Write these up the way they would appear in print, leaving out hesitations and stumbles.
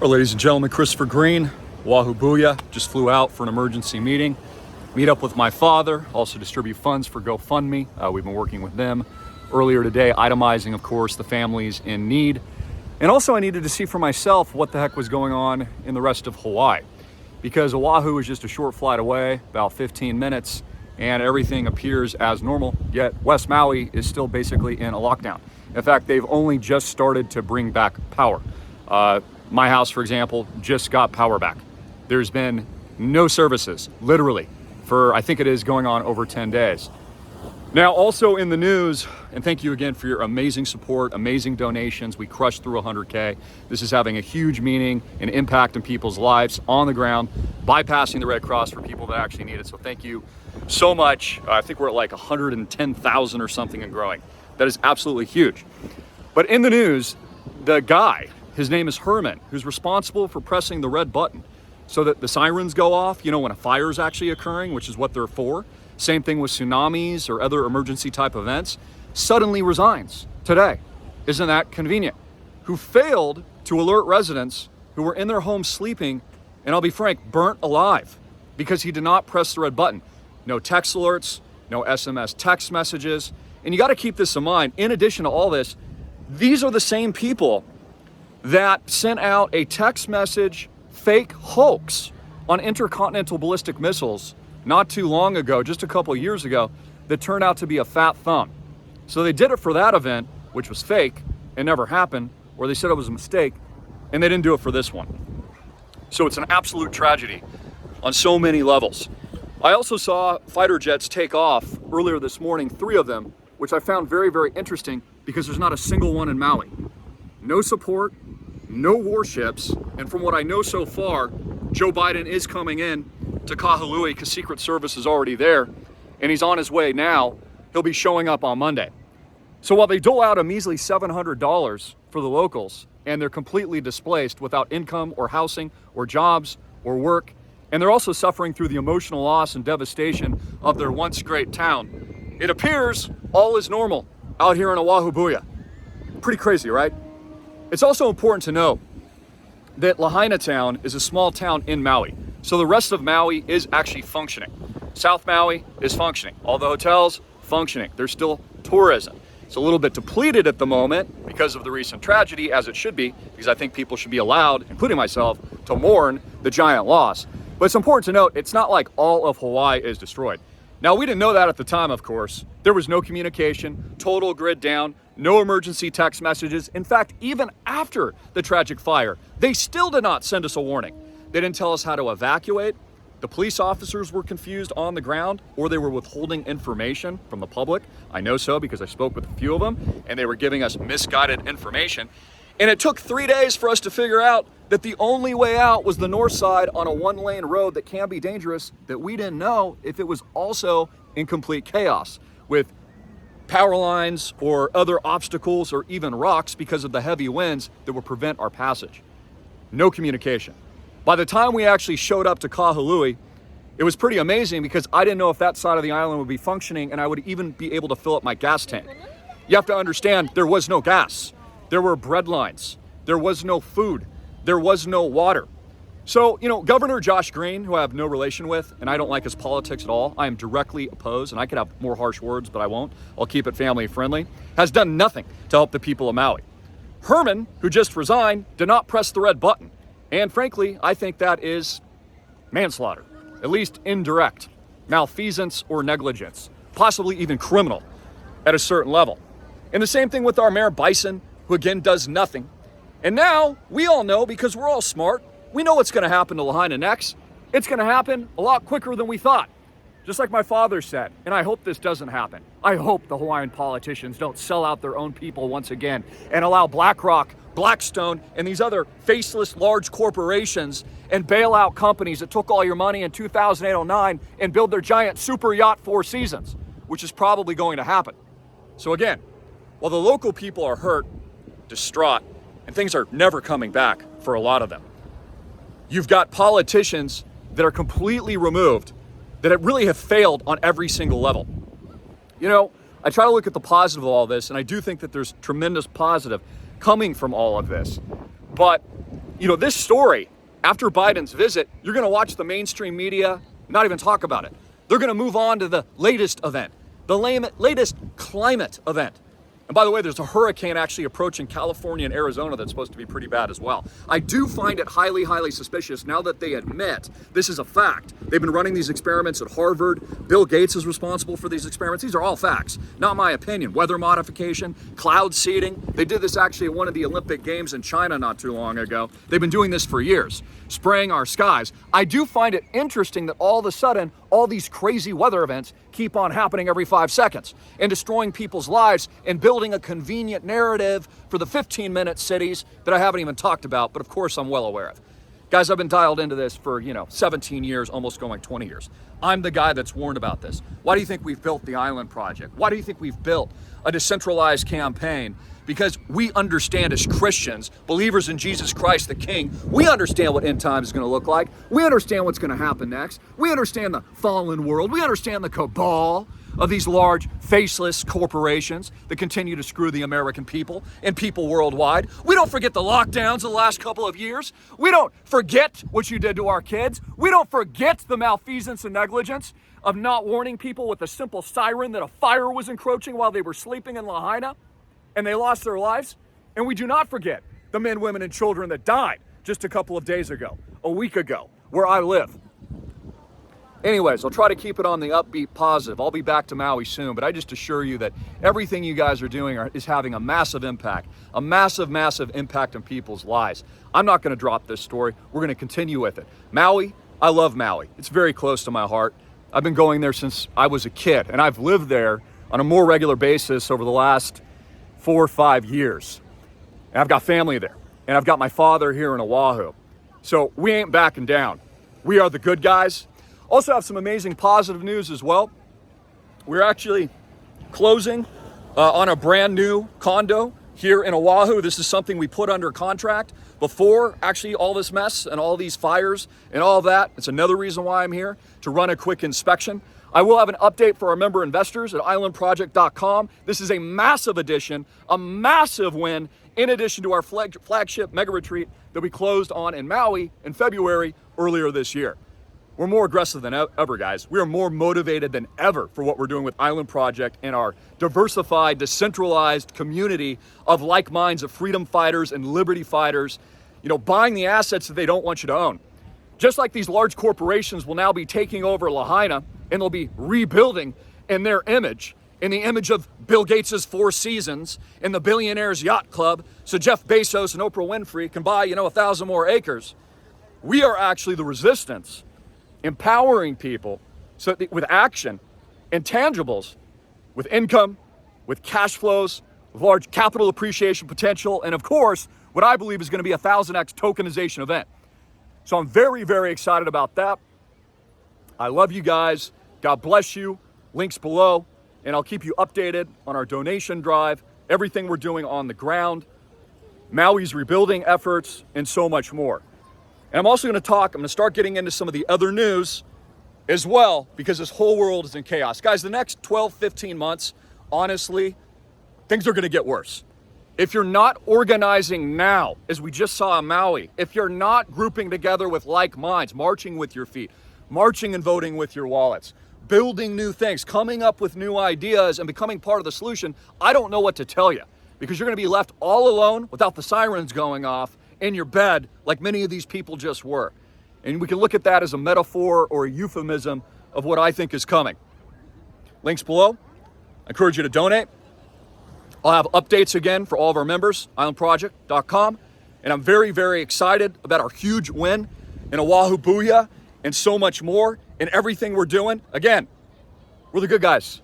Well, ladies and gentlemen, Christopher Greene, Wahoo Booyah, just flew out for an emergency meeting. Meet up with my father, also distribute funds for GoFundMe. We've been working with them earlier today, itemizing, of course, the families in need. And also I needed to see for myself what the heck was going on in the rest of Hawaii, because Oahu is just a short flight away, about 15 minutes, and everything appears as normal, yet West Maui is still basically in a lockdown. In fact, they've only just started to bring back power. My house, for example, just got power back. There's been no services, literally, for I think it is going on over 10 days. Now, also in the news, and thank you again for your amazing support, amazing donations. We crushed through 100K. This is having a huge meaning and impact in people's lives on the ground, bypassing the Red Cross for people that actually need it. So thank you so much. I think we're at like 110,000 or something and growing. That is absolutely huge. But in the news, the guy, his name is Herman, who's responsible for pressing the red button so that the sirens go off, when a fire is actually occurring, which is what they're for. Same thing with tsunamis or other emergency type events, suddenly resigns today. Isn't that convenient? Who failed to alert residents who were in their homes sleeping, and I'll be frank, burnt alive because he did not press the red button. No text alerts, no SMS text messages. And you got to keep this in mind. In addition to all this, these are the same people that sent out a text message fake hoax on intercontinental ballistic missiles not too long ago, just a couple years ago, that turned out to be a fat thumb. So they did it for that event, which was fake and never happened, or they said it was a mistake, and they didn't do it for this one. So it's an absolute tragedy on so many levels. I also saw fighter jets take off earlier this morning, 3 of them, which I found very, very interesting because there's not a single one in Maui. No support, no warships, and from what I know so far, Joe Biden is coming in to Kahului because Secret Service is already there, and he's on his way now. He'll be showing up on Monday. So while they dole out a measly $700 for the locals, and they're completely displaced without income or housing or jobs or work, and they're also suffering through the emotional loss and devastation of their once great town, it appears all is normal out here in Oahu Booyah. Pretty crazy, right? It's also important to know that Lahaina town is a small town in Maui. So the rest of Maui is actually functioning. South Maui is functioning. All the hotels, functioning. There's still tourism. It's a little bit depleted at the moment because of the recent tragedy, as it should be, because I think people should be allowed, including myself, to mourn the giant loss. But it's important to note, it's not like all of Hawaii is destroyed. Now, we didn't know that at the time, of course. There was no communication, total grid down, no emergency text messages. In fact, even after the tragic fire, they still did not send us a warning. They didn't tell us how to evacuate. The police officers were confused on the ground, or they were withholding information from the public. I know so because I spoke with a few of them, and they were giving us misguided information. And it took 3 days for us to figure out that the only way out was the north side on a 1-lane road that can be dangerous, that we didn't know if it was also in complete chaos with power lines or other obstacles or even rocks because of the heavy winds that would prevent our passage. No communication. By the time we actually showed up to Kahului, it was pretty amazing because I didn't know if that side of the island would be functioning and I would even be able to fill up my gas tank. You have to understand, there was no gas. There were bread lines. There was no food. There was no water. So, Governor Josh Greene, who I have no relation with, and I don't like his politics at all, I am directly opposed, and I could have more harsh words, but I won't. I'll keep it family friendly, has done nothing to help the people of Maui. Herman, who just resigned, did not press the red button. And frankly, I think that is manslaughter, at least indirect, malfeasance or negligence, possibly even criminal at a certain level. And the same thing with our Mayor Bison, who again does nothing. And now we all know, because we're all smart, we know what's going to happen to Lahaina next. It's going to happen a lot quicker than we thought. Just like my father said, and I hope this doesn't happen. I hope the Hawaiian politicians don't sell out their own people once again and allow BlackRock, Blackstone, and these other faceless large corporations and bailout companies that took all your money in 2008-09 and build their giant super yacht Four Seasons, which is probably going to happen. So again, while the local people are hurt, distraught, and things are never coming back for a lot of them, you've got politicians that are completely removed, that really have failed on every single level. I try to look at the positive of all this, and I do think that there's tremendous positive coming from all of this. But, this story, after Biden's visit, you're going to watch the mainstream media not even talk about it. They're going to move on to the latest event, the latest climate event. And by the way, there's a hurricane actually approaching California and Arizona that's supposed to be pretty bad as well. I do find it highly, highly suspicious now that they admit this is a fact. They've been running these experiments at Harvard. Bill Gates is responsible for these experiments. These are all facts, not my opinion. Weather modification, cloud seeding. They did this actually at one of the Olympic Games in China not too long ago. They've been doing this for years, spraying our skies. I do find it interesting that all of a sudden, all these crazy weather events keep on happening every 5 seconds and destroying people's lives and building a convenient narrative for the 15-minute cities that I haven't even talked about, but of course I'm well aware of. Guys, I've been dialed into this for, 17 years, almost going 20 years. I'm the guy that's warned about this. Why do you think we've built the Island Project? Why do you think we've built a decentralized campaign? Because we understand as Christians, believers in Jesus Christ the King, we understand what end times is going to look like. We understand what's going to happen next. We understand the fallen world. We understand the cabal of these large, faceless corporations that continue to screw the American people and people worldwide. We don't forget the lockdowns of the last couple of years. We don't forget what you did to our kids. We don't forget the malfeasance and negligence of not warning people with a simple siren that a fire was encroaching while they were sleeping in Lahaina and they lost their lives. And we do not forget the men, women, and children that died just a couple of days ago, a week ago, where I live. Anyways, I'll try to keep it on the upbeat positive. I'll be back to Maui soon, but I just assure you that everything you guys are doing is having a massive impact, a massive, massive impact on people's lives. I'm not going to drop this story. We're going to continue with it. Maui, I love Maui. It's very close to my heart. I've been going there since I was a kid, and I've lived there on a more regular basis over the last 4 or 5 years. And I've got family there, and I've got my father here in Oahu. So we ain't backing down. We are the good guys. Also have some amazing positive news as well. We're actually closing on a brand new condo here in Oahu. This is something we put under contract before actually all this mess and all these fires and all that. It's another reason why I'm here, to run a quick inspection. I will have an update for our member investors at islandproject.com. This is a massive addition, a massive win, in addition to our flagship mega retreat that we closed on in Maui in February earlier this year. We're more aggressive than ever, guys. We are more motivated than ever for what we're doing with Island Project and our diversified, decentralized community of like minds of freedom fighters and liberty fighters, buying the assets that they don't want you to own. Just like these large corporations will now be taking over Lahaina and they'll be rebuilding in their image, in the image of Bill Gates' Four Seasons and the Billionaires Yacht Club, so Jeff Bezos and Oprah Winfrey can buy, 1,000 more acres. We are actually the resistance, empowering people so that with action and tangibles, with income, with cash flows, with large capital appreciation potential, and of course, what I believe is going to be a 1,000x tokenization event. So I'm very, very excited about that. I love you guys. God bless you. Links below. And I'll keep you updated on our donation drive, everything we're doing on the ground, Maui's rebuilding efforts, and so much more. And I'm also going to start getting into some of the other news as well, because this whole world is in chaos. Guys, the next 12, 15 months, honestly, things are going to get worse. If you're not organizing now, as we just saw in Maui, if you're not grouping together with like minds, marching with your feet, marching and voting with your wallets, building new things, coming up with new ideas and becoming part of the solution, I don't know what to tell you, because you're going to be left all alone without the sirens going off in your bed like many of these people just were. And we can look at that as a metaphor or a euphemism of what I think is coming. Links below. I encourage you to donate. I'll have updates again for all of our members, islandproject.com. And I'm very, very excited about our huge win in Oahu Booyah and so much more and everything we're doing. Again, we're the good guys.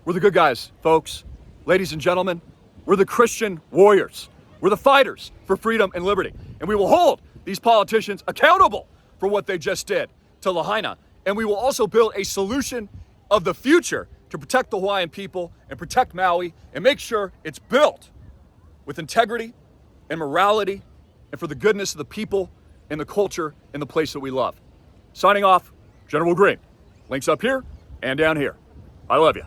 We're the good guys, folks. Ladies and gentlemen, we're the Christian warriors. We're the fighters for freedom and liberty. And we will hold these politicians accountable for what they just did to Lahaina. And we will also build a solution of the future to protect the Hawaiian people and protect Maui and make sure it's built with integrity and morality and for the goodness of the people and the culture and the place that we love. Signing off, General Greene. Links up here and down here. I love you.